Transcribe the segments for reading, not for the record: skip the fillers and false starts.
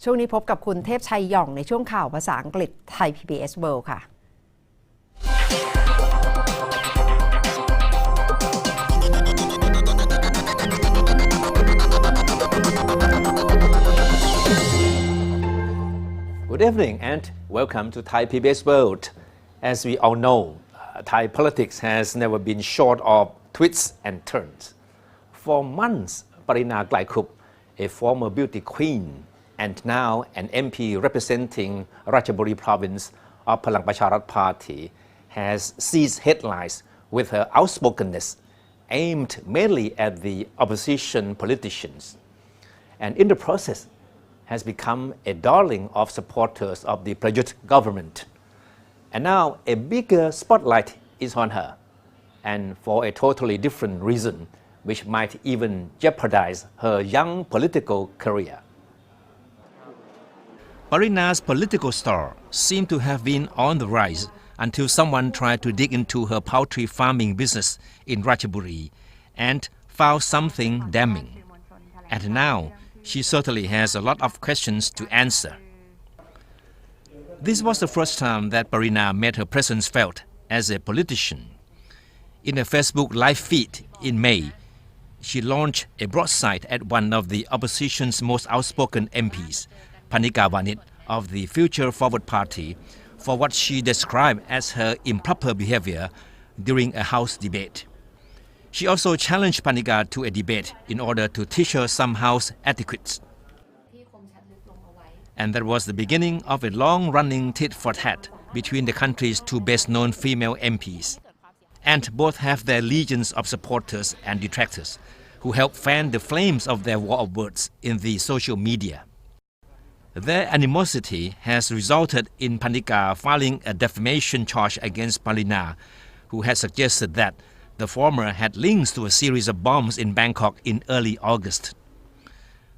ช่วงนี้พบกับคุณเทพชัยหย่องในช่วงข่าวภาษาอังกฤษไทย PBS World ค่ะ Good evening and welcome to Thai PBS World. As we all know, Thai politics has never been short of twists and turns. For months, Pareena Glaikup, a former beauty queen and now an MP representing Ratchaburi province of Palang Pracharat Party, has seized headlines with her outspokenness aimed mainly at the opposition politicians. And in the process, has become a darling of supporters of the Prayut government. And now a bigger spotlight is on her, and for a totally different reason, which might even jeopardize her young political career. Pareena's political star seemed to have been on the rise until someone tried to dig into her poultry farming business in Ratchaburi and found something damning. And now, she certainly has a lot of questions to answer. This was the first time that Pareena made her presence felt as a politician. In a Facebook live feed in May, she launched a broadside at one of the opposition's most outspoken MPs, Panika Vanit of the Future Forward Party, for what she described as her improper behavior during a House debate. She also challenged Panika to a debate in order to teach her some house etiquettes. And that was the beginning of a long-running tit-for-tat between the country's two best-known female MPs. And both have their legions of supporters and detractors who help fan the flames of their war of words in the social media. Their animosity has resulted in Panika filing a defamation charge against Pareena, who had suggested that the former had links to a series of bombs in Bangkok in early August.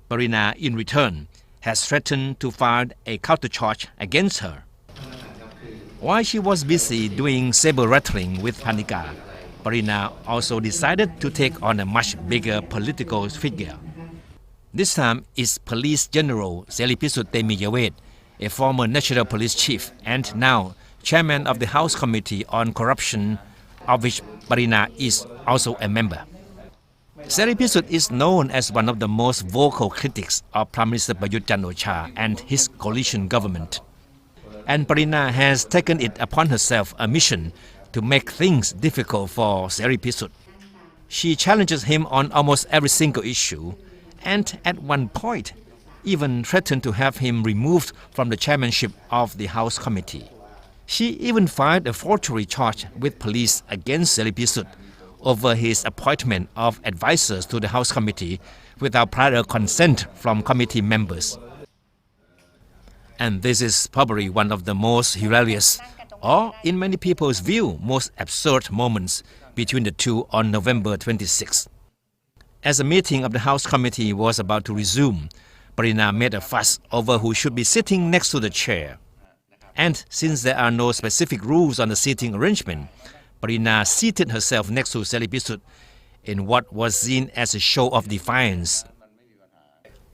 Pareena, in return, has threatened to file a countercharge against her. While she was busy doing saber rattling with Panika, Pareena also decided to take on a much bigger political figure. This time is Police General Selipisut Temiyawet, a former National Police Chief and now Chairman of the House Committee on Corruption, of which Pareena is also a member. Selipisut is known as one of the most vocal critics of Prime Minister Prayut Chan-o-cha and his coalition government. And Pareena has taken it upon herself a mission to make things difficult for Selipisut. She challenges him on almost every single issue, and at one point even threatened to have him removed from the chairmanship of the House Committee. She even filed a forgery charge with police against Selipisut over his appointment of advisors to the House Committee without prior consent from committee members. And this is probably one of the most hilarious, or in many people's view, most absurd moments between the two on November 26. As a meeting of the House Committee was about to resume, Pareena made a fuss over who should be sitting next to the chair. And since there are no specific rules on the seating arrangement, Pareena seated herself next to Selipisut in what was seen as a show of defiance.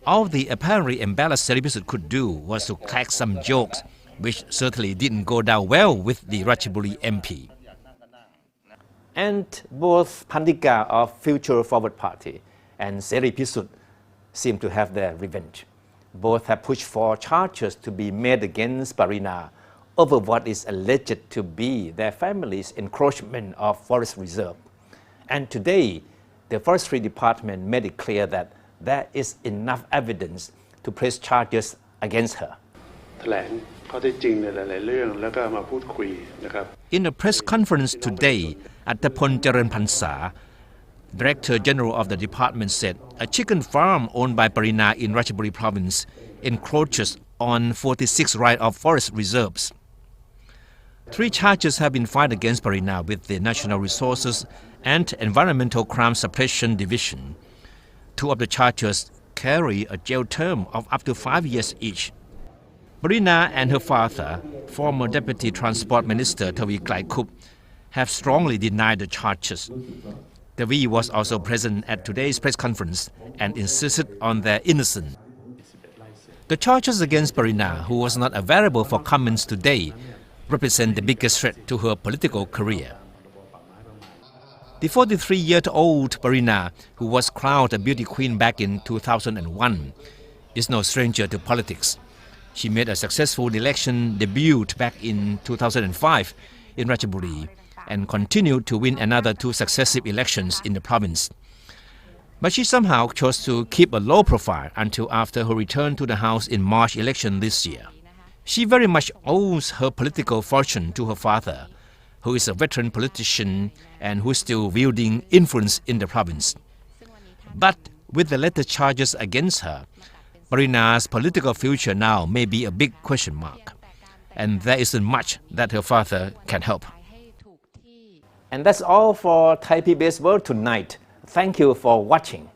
All the apparently embarrassed Selipisut could do was to crack some jokes, which certainly didn't go down well with the Ratchaburi MP. And both Panika of Future Forward Party and Selipisut seem to have their revenge. Both have pushed for charges to be made against Pareena over what is alleged to be their family's encroachment of forest reserve. And today, the Forestry Department made it clear that there is enough evidence to press charges against her. In a press conference today, Attapon Charanpansa, Director General of the department, said a chicken farm owned by Pareena in Ratchaburi province encroaches on 46 rights of forest reserves. 3 charges have been filed against Pareena with the National Resources and Environmental Crime Suppression Division. 2 of the charges carry a jail term of up to 5 years each. Pareena and her father, former Deputy Transport Minister Tawi Glaikup, have strongly denied the charges. Tawi was also present at today's press conference and insisted on their innocence. The charges against Pareena, who was not available for comments today, represent the biggest threat to her political career. The 43-year-old Pareena, who was crowned a beauty queen back in 2001, is no stranger to politics. She made a successful election debut back in 2005 in Ratchaburi and continued to win another 2 successive elections in the province. But she somehow chose to keep a low profile until after her return to the House in March election this year. She very much owes her political fortune to her father, who is a veteran politician and who is still wielding influence in the province. But with the later charges against her, Pareena's political future now may be a big question mark, and there isn't much that her father can help. And that's all for ThaiPBS World tonight. Thank you for watching.